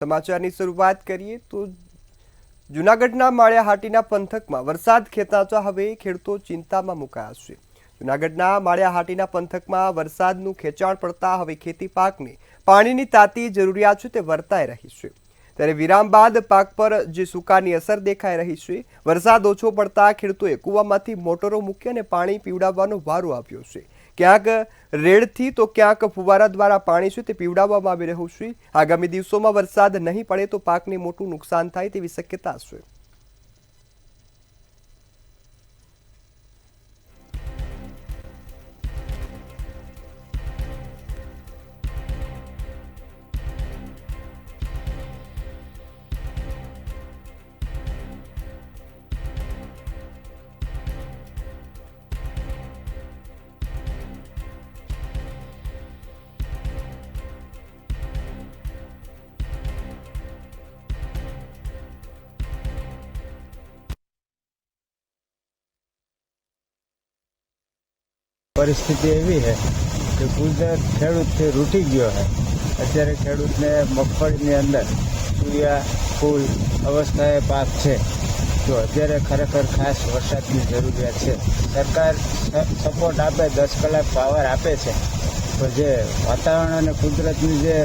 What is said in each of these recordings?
સમાચારની શરૂઆત કરીએ તો જૂનાગઢના માળિયાહાટીના પંથકમાં વરસાદ ખેંચાતા હવે ખેડૂતો ચિંતામાં મુકાયા છે। જૂનાગઢના માળિયાહાટીના પંથકમાં વરસાદનું ખેંચાણ પડતા હવે ખેતી પાકને પાણીની તાતી જરૂરિયાત છે તે વર્તાઈ રહી છે। ત્યારે વિરામ બાદ પાક પર જે સૂકાની અસર દેખાઈ રહી છે। વરસાદ ઓછો પડતા ખેડૂતોએ કૂવામાંથી મોટરો મૂકી અને પાણી પીવડાવવાનો વારો આપ્યો છે। ક્યાંક રેડથી તો ક્યાંક ફુવારા દ્વારા પાણી છે તે પીવડાવવામાં આવી રહ્યું છે। આગામી દિવસોમાં વરસાદ નહીં પડે તો પાકને મોટું નુકસાન થાય તેવી શક્યતા છે। परिस्थिति एवी है कि गुजरात खेडूत रूठी गयो है। अत्यारे खेडूत ने मगफळीनी अंदर सूर्या फूल अवस्थाए पाक है, तो अत्यारे खरेखर खास वरसादनी जरूरियात है। सरकार सपोर्ट आपे 10 कलाक पावर आपे छे, तो जे वातावरण अने कुदरतनी जे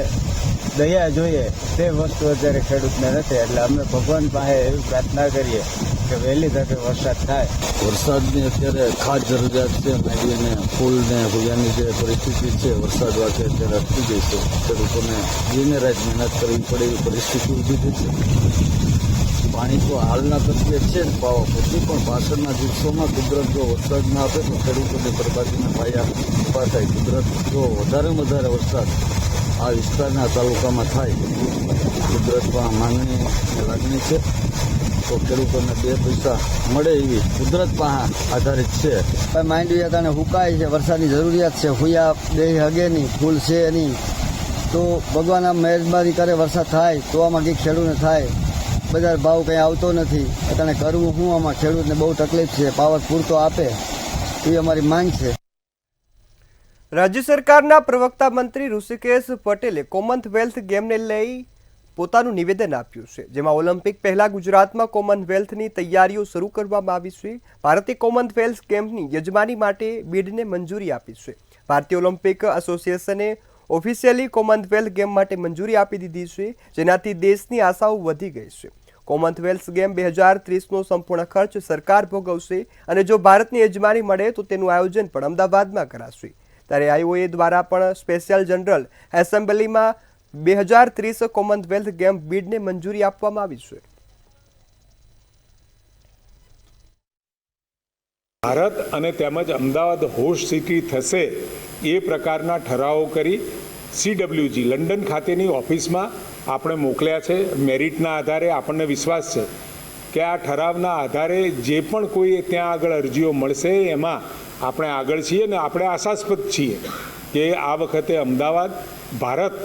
दया જોઈએ તે વસ્તુ અત્યારે ખેડૂતને નથી। એટલે અમે ભગવાન પાસે એવી પ્રાર્થના કરીએ કે વહેલી તકે વરસાદ થાય। વરસાદની અત્યારે ખાસ જરૂરિયાત છે। મેડીને ફૂલને ભૂયાની જે પરિસ્થિતિ છે વરસાદ વાગે અત્યારે અટકી ગઈ છે। ખેડૂતોને દિને રાત મહેનત કરવી પડે એવી પરિસ્થિતિ ઊભી થઈ છે। પાણી તો હાલના તત્વે છે જ પાવા પછી, પણ પાછળના દિવસોમાં કુદરત જો વરસાદ ના આપે તો ખેડૂતોની બરબાદીના પાયા ઊભા થાય। કુદરત જો વધારેમાં વધારે વરસાદ આ વિસ્તારના તાલુકામાં થાય, કુદરતમાં માંગણી લાગણી છે, તો ખેડૂતોને 2 પૈસા મળે એવી કુદરત પાસે આધારિત છે। માંડવી તને હુકાય છે, વરસાદની જરૂરિયાત છે, હુયા બે હગે નહીં, ફૂલ છે નહીં, તો ભગવાન આમ મહેરબાની કરે વરસાદ થાય તો આમાં કંઈક ખેડૂતને થાય। બજાર ભાવ કંઈ આવતો નથી, અત્યારે કરવું શું? આમાં ખેડૂતને બહુ તકલીફ છે। પાવર પૂરતો આપે એવી અમારી માંગ છે। રાજ્ય સરકારના પ્રવક્તા મંત્રી ઋષિકેશ પટેલે કોમનવેલ્થ ગેમને લઈ પોતાનું નિવેદન આપ્યું છે, જેમાં ઓલિમ્પિક પહેલા ગુજરાતમાં કોમનવેલ્થની તૈયારીઓ શરૂ કરવામાં આવી છે। ભારતે કોમનવેલ્થ ગેમ્સની યજમાની માટે બીડને મંજૂરી આપી છે। ભારતીય ઓલિમ્પિક એસોસિએશને ઓફિશિયલી કોમનવેલ્થ ગેમ માટે મંજૂરી આપી દીધી છે, જેનાથી દેશની આશાઓ વધી ગઈ છે। કોમનવેલ્થ ગેમ 2030નો સંપૂર્ણ ખર્ચ સરકાર ભોગવશે અને જો ભારતની યજમાની મળે તો તેનું આયોજન પણ અમદાવાદમાં કરાશે। ત્યારે આઈઓએ દ્વારા પણ સ્પેશિયલ જનરલ એસેમ્બલીમાં 2030 કોમનવેલ્થ ગેમ બીડને મંજૂરી આપવામાં આવી છે। ભારત અને તેમજ અમદાવાદ હોસ્ટ સિટી થશે એ પ્રકારના ઠરાવો કરી CWG લંડન ખાતેની ઓફિસમાં આપણે મોકલ્યા છે। મેરિટના આધારે આપણને વિશ્વાસ છે કે આ ઠરાવના આધારે જે પણ કોઈ ત્યાં આગળ અરજીઓ મળશે એમાં આપણે આગળ છીએ અને આપણે આશાસ્પદ છીએ કે આ વખતે અમદાવાદ ભારત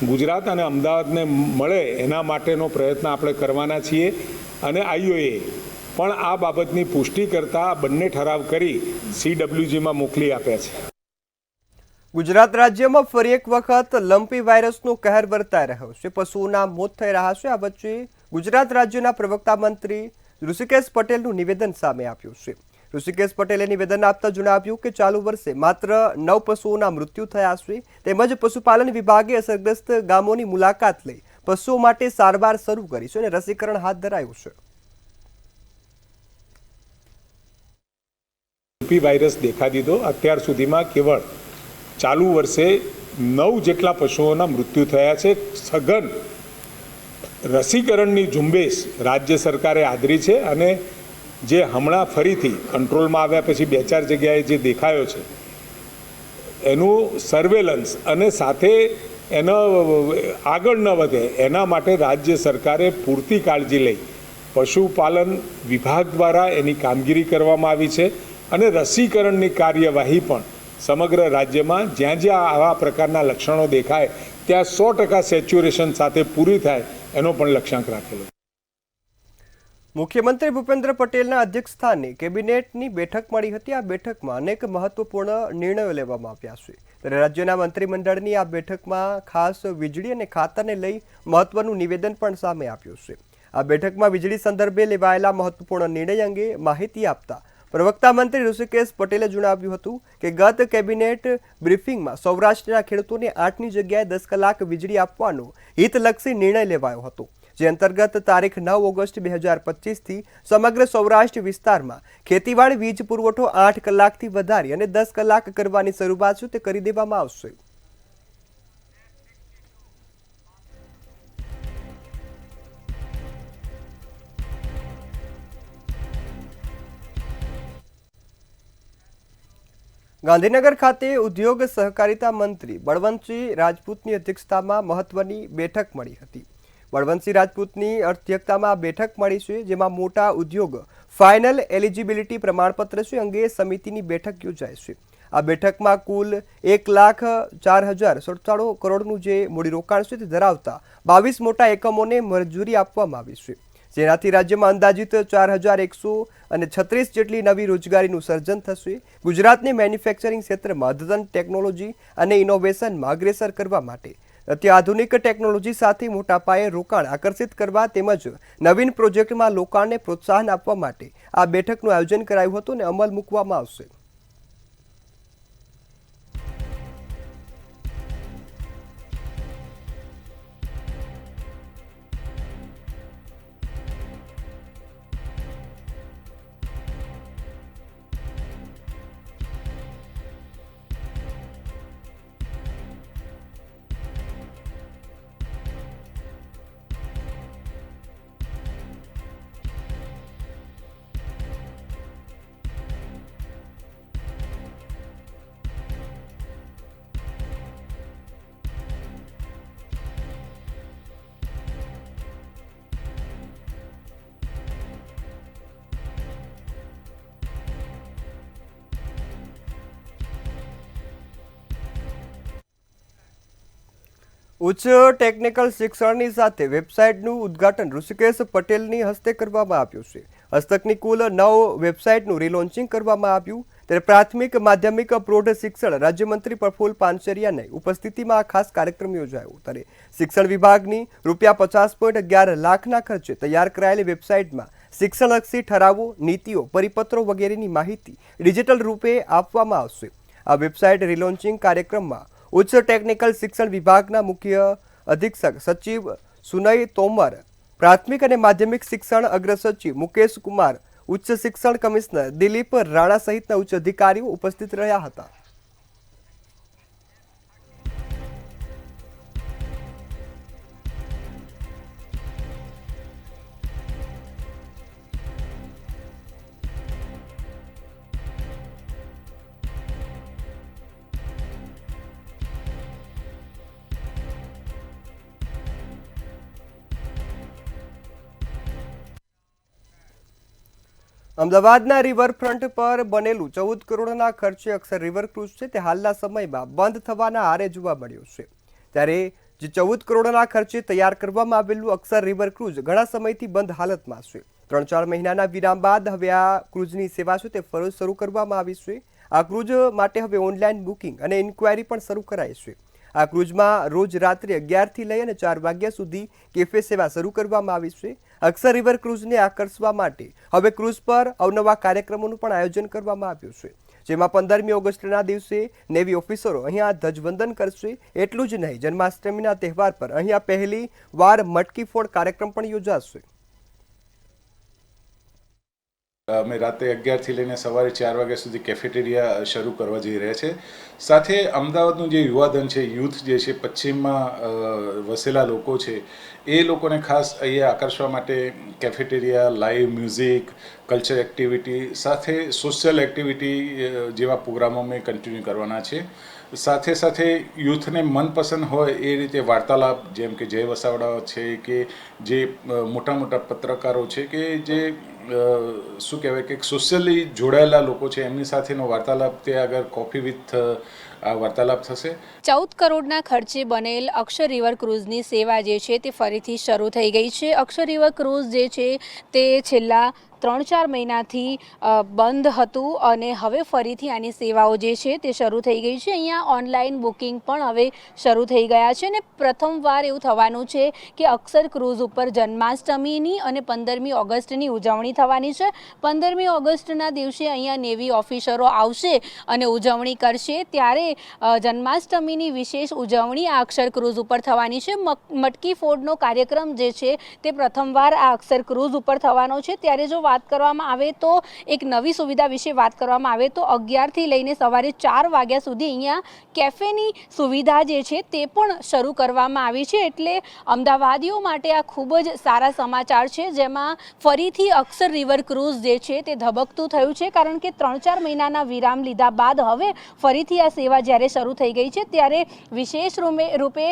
ગુજરાત અને અમદાવાદને મળે એના માટેનો પ્રયત્ન આપણે કરવાના છીએ। અને આઈઓએ પણ આ બાબતની પુષ્ટિ કરતા બંને ઠરાવ કરી CWGમાં મોકલી આપ્યા છે। ગુજરાત રાજ્યમાં ફરી એક વખત લંપી વાયરસનો કહેર વર્તાઈ રહ્યો છે। પશુઓના મોત થઈ રહ્યા છે। આ વચ્ચે ગુજરાત રાજ્યના પ્રવક્તા મંત્રી ઋષિકેશ પટેલનું નિવેદન સામે આવ્યું છે। ઋષિકેશ પટેલે નિવેદન આપતા જણાવ્યું કે ચાલુ વર્ષે માત્ર 9 પશુઓના મૃત્યુ થયા છે। તેમજ પશુપાલન વિભાગે અસરગ્રસ્ત ગામોની મુલાકાત લઈ પશુઓ માટે સારવાર શરૂ કરી છે અને રસીકરણ હાથ ધરાયું છે। લંપી વાયરસ દેખા દીધો। અત્યાર સુધીમાં કેવળ ચાલુ વર્ષે 9 જેટલા પશુઓના મૃત્યુ થયા છે। સઘન રસીકરણની ઝુંબેશ રાજ્ય સરકારે આદરી છે અને જે હમણાં ફરીથી કંટ્રોલમાં આવ્યા પછી 2-4 જગ્યાએ જે દેખાયો છે એનું સર્વેલન્સ અને સાથે એનો આગળ ન વધે એના માટે રાજ્ય સરકારે પૂરતી કાળજી લઈ પશુપાલન વિભાગ દ્વારા એની કામગીરી કરવામાં આવી છે અને રસીકરણની કાર્યવાહી પણ સમગ્ર રાજ્યમાં જ્યાં જ્યાં આવા પ્રકારના લક્ષણો દેખાય ત્યાં 100% સેચ્યુરેશન સાથે પૂરી થાય એનો પણ લક્ષ્યાંક રાખેલો છે। મુખ્યમંત્રી ભૂપેન્દ્ર પટેલના અધ્યક્ષસ્થાને કેબિનેટની બેઠક મળી હતી। આ બેઠકમાં અનેક મહત્વપૂર્ણ નિર્ણયો લેવામાં આવ્યા છે। ત્યારે રાજ્યના મંત્રીમંડળની આ બેઠકમાં ખાસ વીજળી અને ખાતરને લઈ મહત્વનું નિવેદન પણ સામે આવ્યું છે। આ બેઠકમાં વીજળી સંદર્ભે લેવાયેલા મહત્વપૂર્ણ નિર્ણય અંગે માહિતી આપતા પ્રવક્તા મંત્રી ઋષિકેશ પટેલે જણાવ્યું હતું કે ગત કેબિનેટ બ્રીફિંગમાં સૌરાષ્ટ્રના ખેડૂતોને 8ની જગ્યાએ 10 કલાક વીજળી આપવાનો હિતલક્ષી નિર્ણય લેવાયો હતો, જે અંતર્ગત તારીખ 9 ઓગસ્ટ 2025થી સમગ્ર સૌરાષ્ટ્ર વિસ્તારમાં ખેતીવાડી વીજ પુરવઠો 8 કલાકથી વધારી અને 10 કલાક કરવાની શરૂઆત છે તે કરી દેવામાં આવશે। ગાંધીનગર ખાતે ઉદ્યોગ સહકારિતા મંત્રી બળવંતસિંહ રાજપૂતની અધ્યક્ષતામાં મહત્વની બેઠક મળી હતી। બળવંતસિંહ રાજપૂતની અધ્યક્ષતામાં બેઠક મળી છે, જેમાં મોટા ઉદ્યોગ ફાઇનલ એલિજિબિલિટી પ્રમાણપત્ર છે અંગે સમિતિની બેઠક યોજાઈ છે। આ બેઠકમાં કુલ 1,04,097 કરોડનું જે મૂડીરોકાણ છે તે ધરાવતા 22 મોટા એકમોને મંજૂરી આપવામાં આવી છે, જેનાથી રાજ્યમાં અંદાજિત 4,136 જેટલી નવી રોજગારીનું સર્જન થશે। ગુજરાતને મેન્યુફેક્ચરિંગ ક્ષેત્રમાં અદ્યતન ટેકનોલોજી અને ઇનોવેશનમાં અગ્રેસર કરવા માટે અત્યાધુનિક ટેકનોલોજી સાથે મોટા પાયે રોકાણ આકર્ષિત કરવા તેમજ નવીન પ્રોજેક્ટમાં રોકાણને પ્રોત્સાહન આપવા માટે આ બેઠકનું આયોજન કરાયું હતું અને અમલ મૂકવામાં આવશે। ઉચ્ચ ટેકનિકલ શિક્ષણની સાથે વેબસાઇટનું ઉદ્ઘાટન ઋષિકેશ પટેલની હસ્તે કરવામાં આવ્યું છે। હસ્તકની કુલ 9 વેબસાઇટનું રીલોન્ચિંગ કરવામાં આવ્યું। ત્યારે પ્રાથમિક માધ્યમિક પ્રૌઢ શિક્ષણ રાજ્યમંત્રી પ્રફુલ્લ પાનસરિયાની ઉપસ્થિતિમાં આ ખાસ કાર્યક્રમ યોજાયો। ત્યારે શિક્ષણ વિભાગની ₹50.11 લાખના ખર્ચે તૈયાર કરાયેલી વેબસાઇટમાં શિક્ષણલક્ષી ઠરાવો, નીતિઓ, પરિપત્રો વગેરેની માહિતી ડિજિટલ રૂપે આપવામાં આવશે। આ વેબસાઇટ રીલોન્ચિંગ કાર્યક્રમમાં ઉચ્ચ ટેકનિકલ શિક્ષણ વિભાગના મુખ્ય અધિક્ષક સચિવ સુનય તોમર, પ્રાથમિક અને માધ્યમિક શિક્ષણ અગ્ર સચિવ મુકેશ કુમાર, ઉચ્ચ શિક્ષણ કમિશનર દિલીપ રાણા સહિતના ઉચ્ચ અધિકારીઓ ઉપસ્થિત રહ્યા હતા। અમદાવાદના રિવરફ્રન્ટ પર બનેલું 14 કરોડના ખર્ચે અક્ષર રિવર ક્રુઝ છે તે હાલના સમયમાં બંધ થવાના આરે જોવા મળ્યું છે। ત્યારે જે 14 કરોડના ખર્ચે તૈયાર કરવામાં આવેલું અક્ષર રિવર ક્રુઝ ઘણા સમયથી બંધ હાલતમાં છે। 3-4 મહિનાના વિરામ બાદ હવે આ ક્રુઝની સેવા છે તે ફરી શરૂ કરવામાં આવી છે। આ ક્રુઝ માટે હવે ઓનલાઈન બુકિંગ અને ઇન્ક્વાયરી પણ શરૂ કરાઈ છે। આ ક્રુઝમાં રોજ રાત્રે 11થી લઈ અને 4 વાગ્યા સુધી કેફે સેવા શરૂ કરવામાં આવી છે। અક્ષર રિવર ક્રુઝને આકર્ષવા માટે હવે ક્રુઝ પર અવનવા કાર્યક્રમોનું પણ આયોજન કરવામાં આવ્યું છે, જેમાં 15મી ઓગસ્ટના દિવસે નેવી ઓફિસરો અહીંયા ધ્વજવંદન કરશે। એટલું જ નહીં, જન્માષ્ટમીના તહેવાર પર અહીંયા પહેલી વાર મટકી ફોડ કાર્યક્રમ પણ યોજાશે। અમે રાતે 11થી લઈને સવારે 4 વાગ્યા સુધી કેફેટેરિયા શરૂ કરવા જઈ રહ્યા છે। સાથે અમદાવાદનું જે યુવાધન છે, યુથ જે છે, પશ્ચિમમાં વસેલા લોકો છે, એ લોકોને ખાસ અહીંયા આકર્ષવા માટે cafeteria, live music, culture activity સાથે સોશિયલ એક્ટિવિટી જેવા પ્રોગ્રામો અમે કન્ટિન્યુ કરવાના છે। સાથે સાથે યુથને મનપસંદ હોય એ રીતે વાર્તાલાપ, જેમ કે જય વસાવડા છે કે જે મોટા મોટા પત્રકારો છે કે જે શું કહેવાય કે સોશિયલી જોડાયેલા લોકો છે, એમની સાથેનો વાર્તાલાપ તે આગળ કોફી વિથ વાર્તાલાપ થશે. 14 કરોડના ખર્ચે બનેલ અક્ષર રિવર ક્રૂઝની સેવા જે છે તે ફરીથી શરૂ થઈ ગઈ છે. અક્ષર રિવર ક્રૂઝ જે છે તે છેલ્લા 3-4 મહિનાથી બંધ હતું અને હવે ફરીથી આની સેવાઓ જે છે તે શરૂ થઈ ગઈ છે. અહીંયા ઓનલાઈન બુકિંગ પણ હવે શરૂ થઈ ગયા છે અને પ્રથમવાર એવું થવાનું છે કે અક્ષર ક્રૂઝ ઉપર જન્માષ્ટમીની અને 15મી ઓગસ્ટની ઉજવણી થવાની છે. 15મી ઓગસ્ટના દિવસે અહીંયા નેવી ઓફિસરો આવશે અને ઉજવણી કરશે. ત્યારે જન્માષ્ટમીની વિશેષ ઉજવણી આ અક્ષર ક્રૂઝ ઉપર થવાની છે. મટકી ફોડનો કાર્યક્રમ જે છે તે પ્રથમવાર આ અક્ષર ક્રૂઝ ઉપર થવાનો છે. ત્યારે જો વાત કરવામાં આવે તો એક નવી સુવિધા વિશે વાત કરવામાં આવે તો 11થી લઈને સવારે 4 વાગ્યા સુધી અહીંયા કેફેની સુવિધા જે છે તે પણ શરૂ કરવામાં આવી છે. એટલે અમદાવાદીઓ માટે આ ખૂબ જ સારા સમાચાર છે, જેમાં ફરીથી અક્ષર રિવર ક્રૂઝ જે છે તે ધબકતું થયું છે. કારણ કે 3-4 મહિનાના વિરામ લીધા બાદ હવે ફરીથી આ સેવા જ્યારે શરૂ થઈ ગઈ છે ત્યારે વિશેષ રૂપે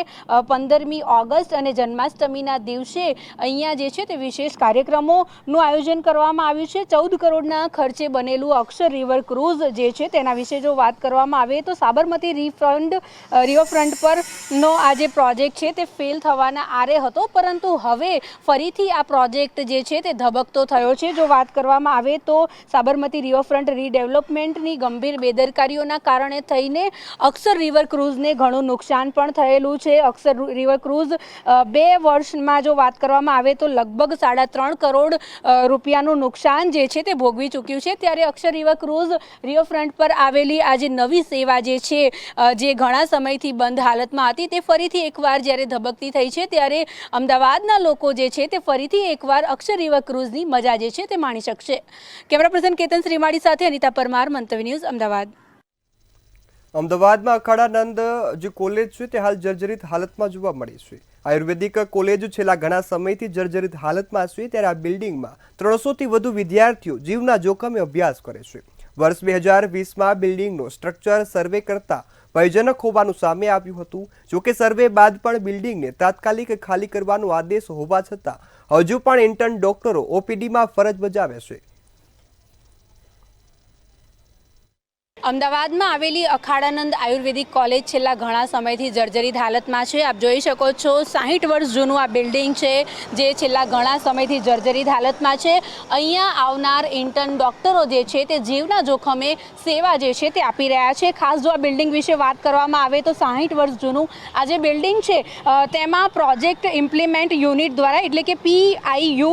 15મી ઓગસ્ટ અને જન્માષ્ટમીના દિવસે અહીંયા જે છે તે વિશેષ કાર્યક્રમોનું આયોજન કરવામાં આવ્યું છે. 14 કરોડના ખર્ચે બનેલું અક્ષર રિવર ક્રૂઝ જે છે તેના વિશે જો વાત કરવામાં આવે તો સાબરમતી રિવરફ્રન્ટ પરનો આ જે પ્રોજેક્ટ છે તે ફેલ થવાના આરે હતો, પરંતુ હવે ફરીથી આ પ્રોજેક્ટ જે છે તે ધબકતો થયો છે. જો વાત કરવામાં આવે તો સાબરમતી રિવરફ્રન્ટ રીડેવલપમેન્ટની ગંભીર બેદરકારીઓના કારણે થઈને અક્ષર રિવર ક્રૂઝને ઘણું નુકસાન પણ થયેલું છે. અક્ષર રિવર ક્રૂઝ 2 વર્ષમાં જો વાત કરવામાં આવે તો લગભગ 3.5 કરોડ રૂપિયાનું નુકસાન જે છે તે ભોગવી ચૂક્યું છે. ત્યારે અક્ષર રિવર ક્રૂઝ રિવરફ્રન્ટ પર આવેલી આ જે નવી સેવા જે છે જે ઘણા સમયથી બંધ હાલતમાં હતી તે ફરીથી એકવાર જ્યારે ધબકતી થઈ છે ત્યારે અમદાવાદના લોકો જે છે તે ફરીથી એકવાર અક્ષર રિવર ક્રૂઝની મજા જે છે તે માણી શકશે. કેમેરા પર્સન કેતન શ્રીમાળી સાથે અનિતા પરમાર, મંતવ્ય ન્યૂઝ, અમદાવાદ. અમદાવાદમાં અખાડાનંદ જે કોલેજ છે તે હાલ જર્જરિત હાલતમાં જોવા મળી છે. આયુર્વેદિક કોલેજ છેલ્લા ઘણા સમયથી જર્જરિત હાલતમાં છે. ત્યારે આ બિલ્ડિંગમાં 300થી વધુ વિદ્યાર્થીઓ જીવના જોખમે અભ્યાસ કરે છે. વર્ષ 2020માં બિલ્ડિંગનો સ્ટ્રક્ચર સર્વે કરતા ભયજનક હોવાનું સામે આવ્યું હતું. જોકે સર્વે બાદ પણ બિલ્ડિંગને તાત્કાલિક ખાલી કરવાનો આદેશ હોવા છતાં હજુ પણ ઇન્ટર્ન ડોક્ટરો ઓપીડીમાં ફરજ બજાવે છે. અમદાવાદમાં આવેલી અખાડાનંદ આયુર્વેદિક કોલેજ છેલ્લા ઘણા સમયથી જર્જરિત હાલતમાં છે. આપ જોઈ શકો છો 60 વર્ષ જૂનું આ બિલ્ડિંગ છે જે છેલ્લા ઘણા સમયથી જર્જરિત હાલતમાં છે. અહીંયા આવનાર ઇન્ટર્ન ડોક્ટરો જે છે તે જીવના જોખમે સેવા જે છે તે આપી રહ્યા છે. ખાસ જો આ બિલ્ડિંગ વિશે વાત કરવામાં આવે તો 60 વર્ષ જૂનું આ જે બિલ્ડિંગ છે તેમાં પ્રોજેક્ટ ઇમ્પ્લિમેન્ટ યુનિટ દ્વારા એટલે કે PIU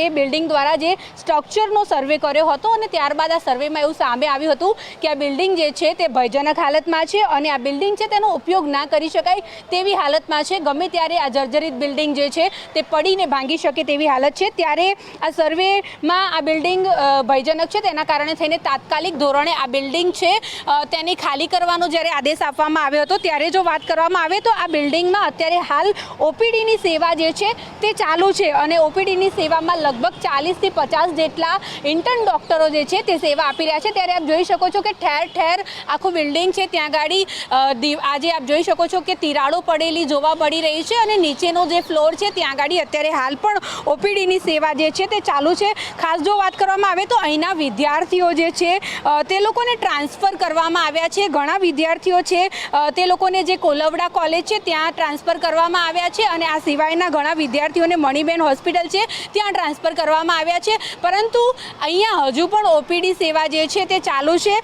એ બિલ્ડિંગ દ્વારા જે સ્ટ્રક્ચરનો સર્વે કર્યો હતો અને ત્યારબાદ આ સર્વેમાં એવું સામે આવ્યું હતું કે બિલ્ડિંગ જે છે તે ભયજનક હાલતમાં છે અને આ બિલ્ડિંગ છે તેનો ઉપયોગ ના કરી શકાય તેવી હાલતમાં છે. ગમે ત્યારે આ જર્જરિત બિલ્ડિંગ જે છે તે પડીને ભાંગી શકે તેવી હાલત છે. ત્યારે આ સર્વેમાં આ બિલ્ડિંગ ભયજનક છે તેના કારણે થઈને તાત્કાલિક ધોરણે આ બિલ્ડિંગ છે તેની ખાલી કરવાનો જ્યારે આદેશ આપવામાં આવ્યો હતો ત્યારે જો વાત કરવામાં આવે તો આ બિલ્ડિંગમાં અત્યારે હાલ ઓપીડીની સેવા જે છે તે ચાલુ છે અને ઓપીડીની સેવામાં લગભગ 40થી 50 જેટલા ઇન્ટર્ન ડોક્ટરો જે છે તે સેવા આપી રહ્યા છે. ત્યારે આપ જોઈ શકો છો કે ઠેર ઠેર આખું બિલ્ડિંગ છે ત્યાં ગાડી આજે આપ જોઈ શકો છો કે તિરાડો પડેલી જોવા મળી રહી છે અને નીચેનો જે ફ્લોર છે ત્યાં ગાડી અત્યારે હાલ પણ ઓપીડીની સેવા જે છે તે ચાલુ છે. ખાસ જો વાત કરવામાં આવે તો અહીંના વિદ્યાર્થીઓ જે છે તે લોકોને ટ્રાન્સફર કરવામાં આવ્યા છે. ઘણા વિદ્યાર્થીઓ છે તે લોકોને જે કોલવડા કોલેજ છે ત્યાં ટ્રાન્સફર કરવામાં આવ્યા છે અને આ સિવાયના ઘણા વિદ્યાર્થીઓને મણિબેન હોસ્પિટલ છે ત્યાં ટ્રાન્સફર કરવામાં આવ્યા છે. પરંતુ અહીંયા હજુ પણ ઓપીડી સેવા જે છે તે ચાલુ છે.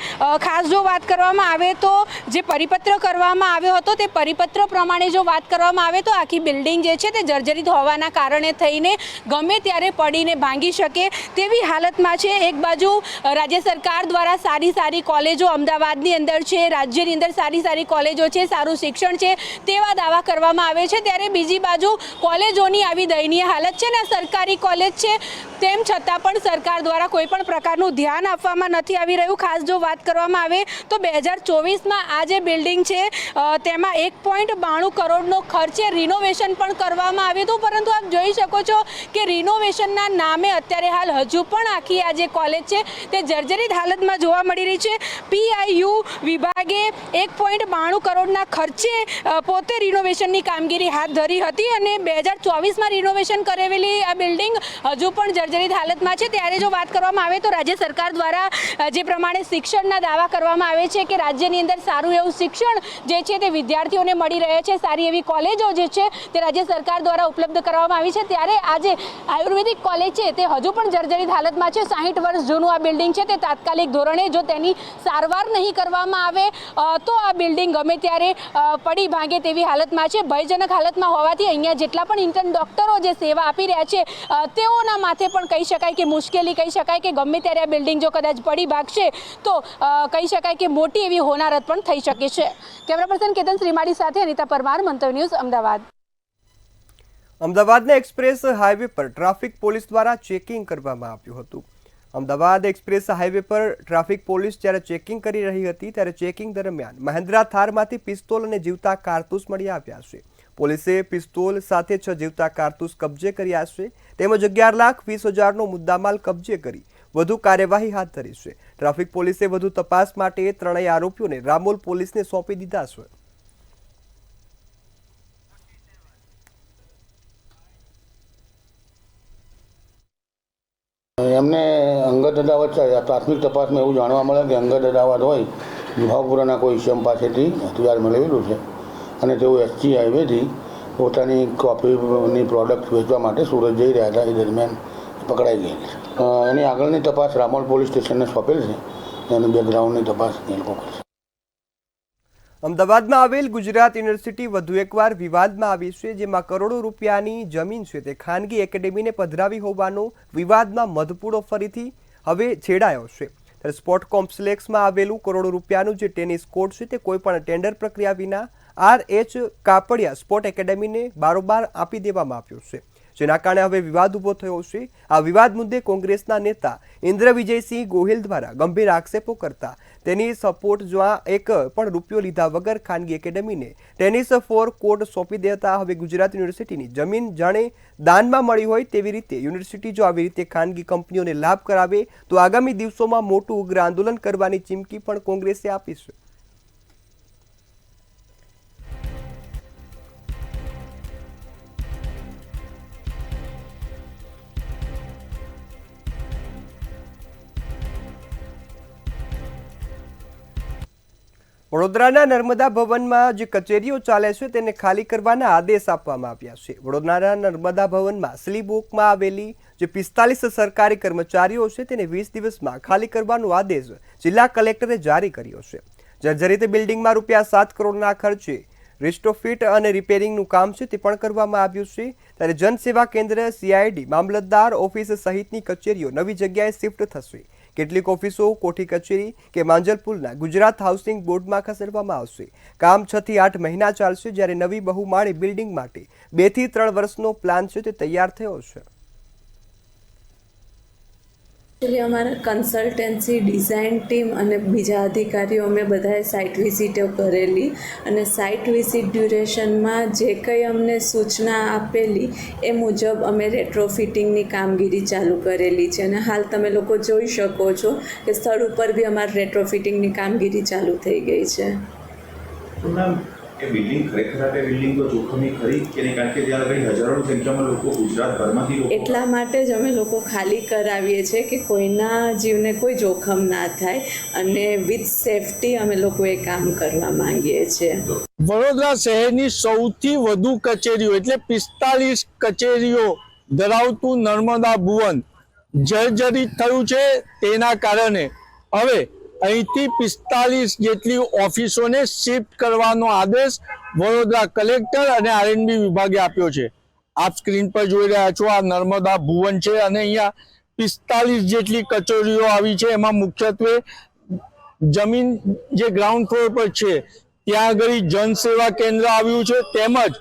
ખાસ જો વાત કરવામાં આવે તો જે પરિપત્ર કરવામાં આવ્યો હતો તે પરિપત્ર પ્રમાણે જો વાત કરવામાં આવે તો આખી બિલ્ડિંગ જે છે તે જર્જરિત હોવાના કારણે થઈને ગમે ત્યારે પડીને ભાંગી શકે તેવી હાલતમાં છે. એક બાજુ રાજ્ય સરકાર દ્વારા સારી કોલેજો અમદાવાદની અંદર છે, રાજ્યની અંદર સારી કોલેજો છે, સારું શિક્ષણ છે તેવા દાવા કરવામાં આવે છે. ત્યારે બીજી બાજુ કોલેજોની આવી દયનીય હાલત છે ને સરકારી કોલેજ છે તેમ છતાં પણ સરકાર દ્વારા કોઈ પણ પ્રકારનું ધ્યાન આપવામાં નથી આવી રહ્યું. ખાસ જો વાત કરવામાં આવે તો 2024માં આ જે બિલ્ડિંગ છે તેમાં 1.92 કરોડનો ખર્ચે રિનોવેશન પણ કરવામાં આવ્યું હતું, પરંતુ આપ જોઈ શકો છો કે રિનોવેશનના નામે અત્યારે હાલ હજુ પણ આખી આ જે કોલેજ છે તે જર્જરિત હાલતમાં જોવા મળી રહી છે. PIU વિભાગે 1.92 કરોડના ખર્ચે પોતે રિનોવેશનની કામગીરી હાથ ધરી હતી અને 2024માં રિનોવેશન કરેલી આ બિલ્ડિંગ હજુ પણ જર્જરિત હાલતમાં છે. ત્યારે જો વાત કરવામાં આવે તો રાજ્ય સરકાર દ્વારા જે પ્રમાણે શિક્ષણના દાવા કરવામાં આવે છે કે રાજ્યની અંદર સારું એવું શિક્ષણ જે છે તે વિદ્યાર્થીઓને મળી રહે છે, સારી એવી કોલેજો જે છે તે રાજ્ય સરકાર દ્વારા ઉપલબ્ધ કરવામાં આવી છે, ત્યારે આજે આયુર્વેદિક કોલેજ છે તે હજુ પણ જર્જરિત હાલતમાં છે. 60 વર્ષ જૂનું આ બિલ્ડિંગ છે તે તાત્કાલિક ધોરણે જો તેની સારવાર નહીં કરવામાં આવે તો આ બિલ્ડિંગ ગમે ત્યારે પડી ભાંગે તેવી હાલતમાં છે. ભયજનક હાલતમાં હોવાથી અહીંયા જેટલા પણ ઇન્ટર્ન ડોક્ટરો જે સેવા આપી રહ્યા છે તેઓના માથે પણ કહી શકાય કે મુશ્કેલી, કહી શકાય કે ગમે ત્યારે આ બિલ્ડિંગ જો કદાચ પડી ભાગશે તો કહી શકાય કે મોટી એવી હોનારત પણ થઈ શકે છે. કેમેરા પર્સન કેતન શ્રીમાળી સાથે અનિતા પરમાર, મંતવ્ય ન્યૂઝ, અમદાવાદ. અમદાવાદના એક્સપ્રેસ હાઈવે પર ટ્રાફિક પોલીસ દ્વારા ચેકિંગ કરવામાં આવ્યું હતું. અમદાવાદ એક્સપ્રેસ હાઈવે પર ટ્રાફિક પોલીસ જ્યારે ચેકિંગ કરી રહી હતી ત્યારે ચેકિંગ દરમિયાન મહેન્દ્રા થારમાંથી પિસ્તોલ અને જીવતા કારતૂસ મળી આવ્યા છે. પોલીસે પિસ્તોલ સાથે 6 જીવતા કારતૂસ કબજે કર્યા છે, તેમજ 11,20,000નો મુદ્દામાલ કબજે કરી વધુ કાર્યવાહી હાથ ધરી છે. ટ્રાફિક પોલીસે વધુ તપાસ માટે 3 આરોપીઓને રામોલ પોલીસને સોંપી દીધા છે. એમને અંગત અદાવત પ્રાથમિક તપાસમાં એવું જાણવા મળે કે અંગત અદાવત હોય, વિભાગપુરાના કોઈ ઇસમ પાસેથી હથિયાર મેળવેલું છે અને તેઓ એસજી હાઈવેથી પોતાની કોફીની પ્રોડક્ટ વેચવા માટે સુરત જઈ રહ્યા હતા. એ દરમિયાન પકડાઈ ગઈ છે. એની આગળની તપાસ રામોલ પોલીસ સ્ટેશનને સોંપેલ છે. એની બેકગ્રાઉન્ડની તપાસ એ લોકો કરશે. અમદાવાદમાં આવેલ ગુજરાત યુનિવર્સિટી વધુ એકવાર વિવાદમાં આવી છે, જેમાં કરોડો રૂપિયાની જમીન છે તે ખાનગી એકેડેમીને પધરાવી હોવાનો વિવાદમાં મધપૂડો ફરીથી હવે છેડાયો છે. ત્યારે સ્પોર્ટ કોમ્પ્લેક્સમાં આવેલું કરોડો રૂપિયાનું જે ટેનિસ કોર્ટ છે તે કોઈપણ ટેન્ડર પ્રક્રિયા વિના RH કાપડિયા સ્પોર્ટ એકેડેમીને બારોબાર આપી દેવામાં આવ્યું છે, જેના કારણે હવે વિવાદ ઊભો થયો છે. આ વિવાદ મુદ્દે કોંગ્રેસના નેતા ઇન્દ્ર વિજયસિંહ ગોહિલ દ્વારા ગંભીર આક્ષેપો કરતા તેની સપોર્ટ જ્યાં એક પણ રૂપિયો લીધા વગર ખાનગી એકેડેમીને ટેનિસ ફોર કોર્ટ સોંપી દેતા હવે ગુજરાત યુનિવર્સિટીની જમીન જાણે દાનમાં મળી હોય તેવી રીતે યુનિવર્સિટી જો આવી રીતે ખાનગી કંપનીઓને લાભ કરાવે તો આગામી દિવસોમાં મોટું ઉગ્ર આંદોલન કરવાની ચીમકી પણ કોંગ્રેસે આપી છે. વડોદરાના નર્મદા ભવનમાં જે કચેરીઓ ચાલે છે તેને ખાલી કરવાના આદેશ આપવામાં આવ્યા છે. વડોદરાના નર્મદા ભવનમાં સ્લીપ વોકમાં આવેલી જે 45 સરકારી કર્મચારીઓ છે તેને 20 દિવસમાં ખાલી કરવાનો આદેશ જિલ્લા કલેક્ટરે જારી કર્યો છે. જર્જરિત બિલ્ડિંગમાં ₹7 કરોડના ખર્ચે રિસ્ટોફિટ અને રિપેરિંગનું કામ છે તે પણ કરવામાં આવ્યું છે. ત્યારે જનસેવા કેન્દ્ર, CID, મામલતદાર ઓફિસ સહિતની કચેરીઓ નવી જગ્યાએ શિફ્ટ થશે. કેટલીક ઓફિસો કોઠી કચેરી કે માંજલપુરના ગુજરાત હાઉસિંગ બોર્ડમાં ખસેડવામાં આવશે. કામ 6 થી 8 મહિના ચાલશે, જ્યારે નવી બહુમાળી બિલ્ડિંગ માટે 2 થી 3 વર્ષનો પ્લાન છે તે તૈયાર થયો છે. અમારા કન્સલ્ટન્સી, ડિઝાઇન ટીમ અને બીજા અધિકારીઓ અમે બધાએ સાઇટ વિઝિટો કરેલી અને સાઇટ વિઝિટ ડ્યુરેશનમાં જે કંઈ અમને સૂચના આપેલી એ મુજબ અમે રેટ્રોફિટિંગની કામગીરી ચાલુ કરેલી છે અને હાલ તમે લોકો જોઈ શકો છો કે સ્થળ ઉપર બી અમારી રેટ્રોફિટિંગની કામગીરી ચાલુ થઈ ગઈ છે. એ બિલ્ડિંગ ખરેખર આ બિલ્ડિંગ તો જોખમી ખરી કે નહીં, કારણ કે ત્યાં લગી હજારોની સંખ્યામાં લોકો ગુજરાતભરમાંથી લોકો એટલા માટે જ અમે લોકો ખાલી કરાવીએ છીએ કે કોઈના જીવને કોઈ જોખમ ના થાય અને વિથ સેફટી અમે લોકો એ કામ કરવા માંગીએ છીએ. વડોદરા શહેરની સૌથી વધુ કચેરીઓ એટલે 45 કચેરીઓ ધરાવતું નર્મદા ભુવન જર્જરિત થયું છે. તેના કારણે હવે અહીંથી 45 જેટલી ઓફિસોને શિફ્ટ કરવાનો આદેશ વડોદરા કલેક્ટર અને R&B વિભાગે આપ્યો છે. આપ સ્ક્રીન પર જોઈ રહ્યા છો આ નર્મદા ભુવન છે અને અહીંયા 45 જેટલી કચેરીઓ આવી છે. એમાં મુખ્યત્વે જમીન જે ગ્રાઉન્ડ ફ્લોર પર છે ત્યાં આગળ જનસેવા કેન્દ્ર આવ્યું છે, તેમજ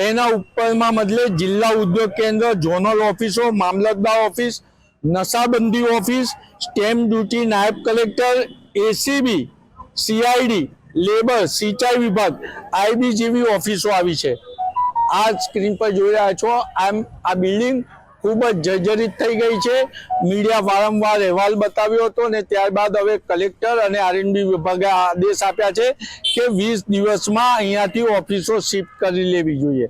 એના ઉપરમાં મતલબ જિલ્લા ઉદ્યોગ કેન્દ્ર, ઝોનલ ઓફિસો, મામલતદાર ઓફિસ, નશાબંધી ઓફિસ, સ્ટેમ્પ ડ્યુટી નાયબ કલેક્ટર, ACB, CID, લેબર, સિંચાઈ વિભાગ, IB જેવી ઓફિસો આવી છે. આ સ્ક્રીન પર જોઈ રહ્યા છો આ બિલ્ડિંગ ખૂબ જ જર્જરિત થઈ ગઈ છે. મીડિયા વારંવાર અહેવાલ બતાવ્યો હતો અને ત્યારબાદ હવે કલેક્ટર અને R&B વિભાગે આદેશ આપ્યા છે કે 20 દિવસમાં અહીંયાથી ઓફિસો શિફ્ટ કરી લેવી જોઈએ.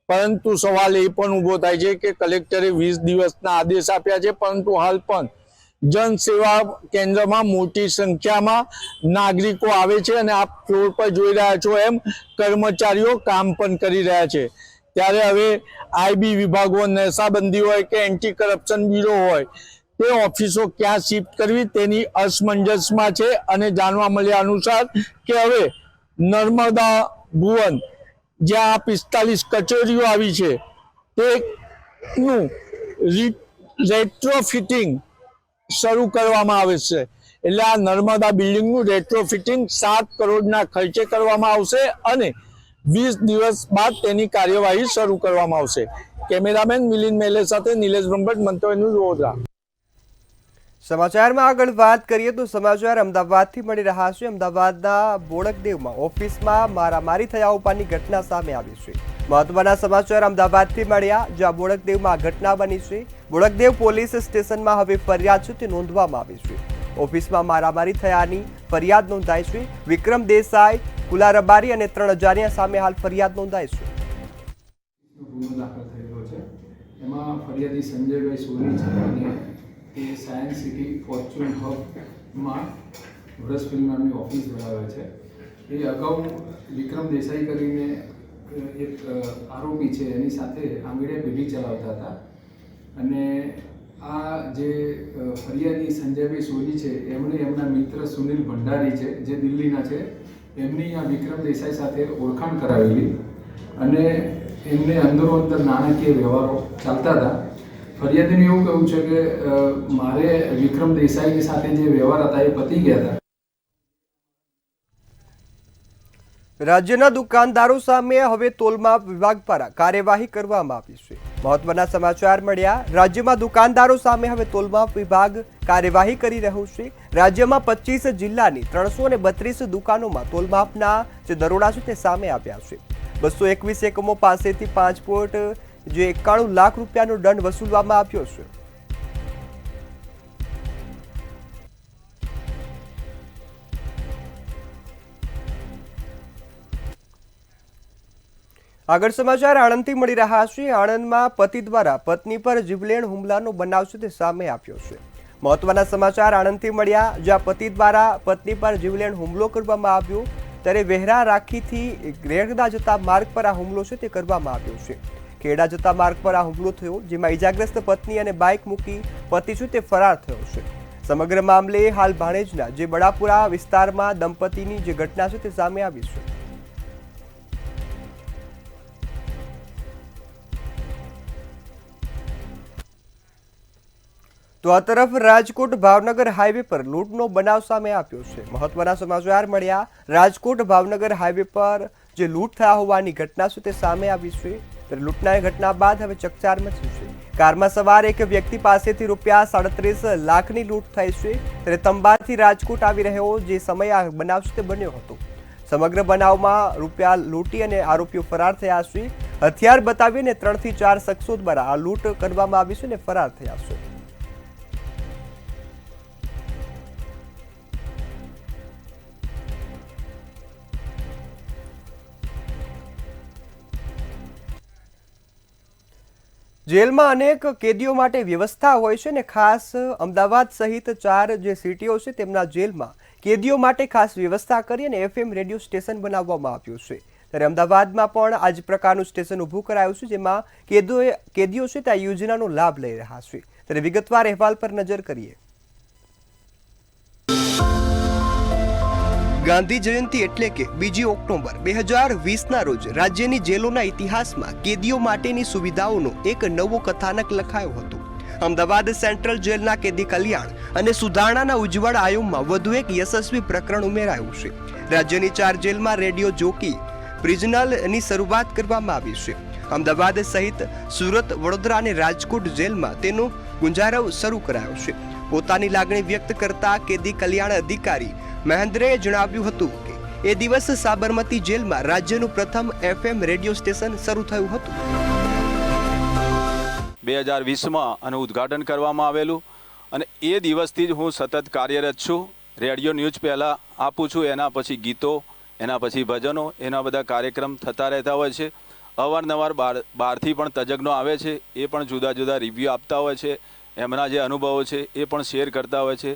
પરંતુ સવાલ એ પણ ઊભો થાય છે કે કલેક્ટરે 20 દિવસના આદેશ આપ્યા છે, પરંતુ હાલ પણ જનસેવા કેન્દ્રમાં મોટી સંખ્યામાં નાગરિકો આવે છે અને આપ ફ્લોર પર જોઈ રહ્યા છો એમ કર્મચારીઓ કામ પણ કરી રહ્યા છે। ત્યારે હવે આઈબી વિભાગો, નશાબંધી હોય કે એન્ટી કરપ્શન બ્યુરો હોય, તે ઓફિસો ક્યાં શિફ્ટ કરવી તેની અસમંજસમાં છે। અને જાણવા મળ્યા અનુસાર કે હવે નર્મદા ભુવન જ્યાં 45 કચેરીઓ આવી છે તેનું રેટ્રોફિટિંગ શરૂ કરવામાં આવે છે। એટલે આ નર્મદા બિલ્ડિંગનું રેટ્રોફિટિંગ 7 કરોડના ખર્ચે કરવામાં આવશે અને 20 દિવસ બાદ તેની કાર્યવાહી શરૂ કરવામાં આવશે। કેમેરામેન મિલિંદ મેલે સાથે નિલેશ બ્રહ્મભટ્ટ, મંતવ્ય ન્યૂઝ, વડોદરા। સમાચારમાં આગળ વાત કરીએ તો સમાચાર અમદાવાદથી મળી રહ્યા છે। અમદાવાદના બોડકદેવમાં ઓફિસમાં મારામારી થયા હોવાની ઘટના સામે આવી છે। મહત્વના સમાચાર અમદાવાદથી મળ્યા, જ્યાં બોડકદેવમાં ઘટના બની છે। બોડકદેવ પોલીસ સ્ટેશનમાં હવે ફરિયાદ છે તે નોંધવામાં આવી છે। ઓફિસમાં મારામારી થયાની ફરિયાદ નોંધાઈ છે। વિક્રમ દેસાઈ, કુલા રબારી અને 3 અજાણ્યા સામે હાલ ફરિયાદ નોંધાઈ છે। ગુનો દાખલ થયેલો છે, એમાં ફરિયાદી સંજયભાઈ સોની છે અને તે સાયન્સ સિટી ફોર્ચ્યુન હબમાં વ્રસ ફિલ્મ નામની ઓફિસ ધરાવે છે। એ અગાઉ વિક્રમ દેસાઈ કરીને એક આરોપી છે, એની સાથે આંગળીયા પેઢી ચલાવતા હતા અને આ જે ફરિયાદી સંજયભાઈ સોની છે એમણે એમના મિત્ર સુનિલ ભંડારી છે જે દિલ્હીના છે, એમની આ વિક્રમ દેસાઈ સાથે ઓળખાણ કરાવેલી અને એમને અંદરો અંદર નાણાકીય વ્યવહારો ચાલતા હતા। ફરિયાદીનું એવું કહ્યું છે કે મારે વિક્રમ દેસાઈ સાથે જે વ્યવહાર હતા એ પતી ગયા હતા। રાજ્યના દુકાનદારો સામે હવે તોલમાપ વિભાગ દ્વારા કાર્યવાહી કરવામાં આવી છે। મહત્વના સમાચાર મળ્યા, રાજ્યમાં દુકાનદારો સામે હવે તોલમાપ વિભાગ કાર્યવાહી કરી રહ્યું છે। રાજ્યમાં 25 જિલ્લાની 332 દુકાનોમાં તોલમાપના જે દરોડા છે તે સામે આવ્યા છે। 221 એકમો પાસેથી 5.91 લાખ રૂપિયાનો દંડ વસૂલવામાં આવ્યો છે। આગળ સમાચાર આણંદથી મળી રહ્યા છે। આણંદમાં પતિ દ્વારા પત્ની પર જીવલેણ હુમલાનો બનાવ છે તે સામે આવ્યો છે। મહત્વના સમાચાર આણંદથી મળ્યા, જ્યાં પતિ દ્વારા પત્ની પર જીવલેણ હુમલો કરવામાં આવ્યો। ત્યારે વેહરા રાખીથી ખેડા જતા માર્ગ પર આ હુમલો છે તે કરવામાં આવ્યો છે। ખેડા જતા માર્ગ પર આ હુમલો થયો, જેમાં ઈજાગ્રસ્ત પત્ની અને બાઇક મૂકી પતિ છે તે ફરાર થયો છે। સમગ્ર મામલે હાલ ભાણેજના જે બડાપુરા વિસ્તારમાં દંપતીની જે ઘટના છે તે સામે આવી છે। તો આ તરફ રાજકોટ ભાવનગર હાઈવે પર લૂંટનો બનાવ સામે આવ્યો છે। મહત્વના સમાચાર મળ્યા, રાજકોટ ભાવનગર હાઈવે પર જે લૂંટ થયા હોવાની ઘટના છે તે સામે આવી છે। ત્યારે લૂંટના ઘટના બાદ હવે ચકચાર મચી છે। કારમાં સવાર એક વ્યક્તિ પાસેથી રૂપિયા 37 લાખની લૂંટ થઈ છે। ત્યારે તંબાથી રાજકોટ આવી રહ્યો જે સમય આ બનાવ છે તે બન્યો હતો। સમગ્ર બનાવમાં રૂપિયા લૂંટી અને આરોપીઓ ફરાર થયા છે। હથિયાર બતાવીને 3 થી 4 શખ્સો દ્વારા આ લૂંટ કરવામાં આવી છે અને ફરાર થયા છે। જેલમાં અનેક કેદીઓ માટે વ્યવસ્થા હોય છે ને ખાસ અમદાવાદ સહિત 4 જે સિટીઓ છે તેમના જેલમાં કેદીઓ માટે ખાસ વ્યવસ્થા કરી અને FM રેડિયો સ્ટેશન બનાવવામાં આવ્યું છે। ત્યારે અમદાવાદમાં પણ આ જ પ્રકારનું સ્ટેશન ઊભું કરાયું છે, જેમાં કેદીઓ છે તે આ યોજનાનો લાભ લઈ રહ્યા છે। ત્યારે વિગતવાર અહેવાલ પર નજર કરીએ। ગાંધી જયંતિ એટલે કે 2 ઓક્ટોબર 2020ના રોજ રાજ્યની જેલોના ઇતિહાસમાં કેદીઓ માટેની સુવિધાઓનો એક નવો કથાનક લખાયો હતો। અમદાવાદ સેન્ટ્રલ જેલના કેદી કલ્યાણ અને સુધારણાના ઉજ્જવળ આયોગમાં વધુ એક યશસ્વી પ્રકરણ ઉમેરાયું છે। રાજ્યની 4 જેલમાં રેડિયો જોકી પ્રિઝનલની શરૂઆત કરવામાં આવી છે। અમદાવાદ સહિત સુરત, વડોદરા અને રાજકોટ જેલમાં તેનો ગુંજારવ શરૂ કરાયો છે। પોતાની લાગણી વ્યક્ત કરતા કેદી કલ્યાણ અધિકારી મહેન્દ્રે જણાવ્યું હતું કે એ દિવસ સાબરમતી જેલમાં રાજ્યનું પ્રથમ FM રેડિયો સ્ટેશન શરૂ થયું હતું। 2020માં આનું ઉદ્ઘાટન કરવામાં આવેલું અને એ દિવસથી જ હું સતત કાર્યરત છું। રેડિયો ન્યૂઝ પહેલાં આપું છું, એના પછી ગીતો, એના પછી ભજનો, એના બધા કાર્યક્રમ થતા રહેતા હોય છે। અવારનવાર બહારથી પણ તજજ્ઞો આવે છે, એ પણ જુદા જુદા રિવ્યૂ આપતા હોય છે। એમના જે અનુભવો છે એ પણ શેર કરતા હોય છે.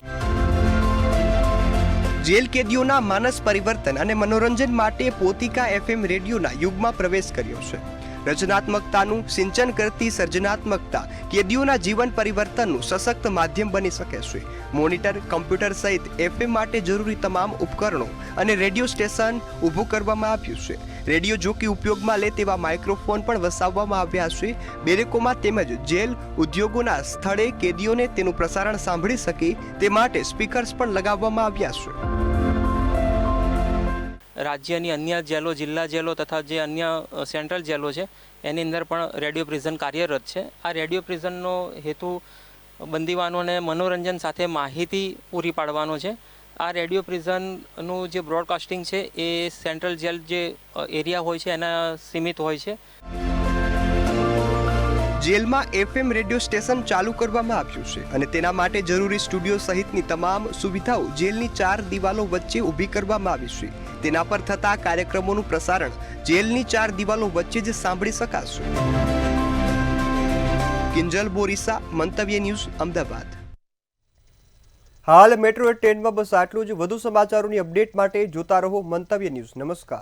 જેલ કેદીઓના માનસ પરિવર્તન અને મનોરંજન માટે પોતિકા FM રેડિયોના યુગમાં પ્રવેશ કર્યો છે. રચનાત્મકતાનું સિંચન કરતી સર્જનાત્મકતા કેદીઓના જીવન પરિવર્તનનું સશક્ત માધ્યમ બની શકે છે. મોનિટર, કમ્પ્યુટર સહિત FM માટે જરૂરી તમામ ઉપકરણો અને રેડિયો સ્ટેશન ઊભું કરવામાં આવ્યું છે. રેડિયો જોકી ઉપયોગમાં લે તેવા માઇક્રોફોન પણ વસાવવામાં આવ્યા છે. બેરેકોમાં તેમજ જેલ ઉદ્યોગોના સ્થળે કેદીઓને તેનું પ્રસારણ સાંભળી શકે તે માટે સ્પીકર્સ પણ લગાવવામાં આવ્યા છે. રાજ્યની અન્ય જેલો, જિલ્લા જેલો તથા જે અન્ય સેન્ટ્રલ જેલો છે એની અંદર પણ રેડિયો પ્રિઝન કાર્યરત છે. આ રેડિયો પ્રિઝનનો હેતુ બંદીવાનોને મનોરંજન સાથે માહિતી પૂરી પાડવાનો છે. આ રેડિયો પ્રિઝનનું જે બ્રોડકાસ્ટિંગ છે એ સેન્ટ્રલ જેલ જે એરિયા હોય છે એના સીમિત હોય છે. જેલમાં FM રેડિયો સ્ટેશન ચાલુ કરવામાં આવ્યું છે અને તેના માટે જરૂરી સ્ટુડિયો સહિતની તમામ સુવિધાઓ જેલની 4 દિવાલો વચ્ચે ઊભી કરવામાં આવી છે. તેના પર થતા કાર્યક્રમોનું પ્રસારણ જેલની 4 દિવાલો વચ્ચે જ સાંભળી શકાશે. કિંજલ બોરીસા, મંતવ્ય ન્યૂઝ, અમદાવાદ. હાલ મેટ્રો ટ્રેનમાં બસ આટલું જ. વધુ સમાચારોની અપડેટ માટે જોતા રહો મંતવ્ય ન્યૂઝ. નમસ્કાર.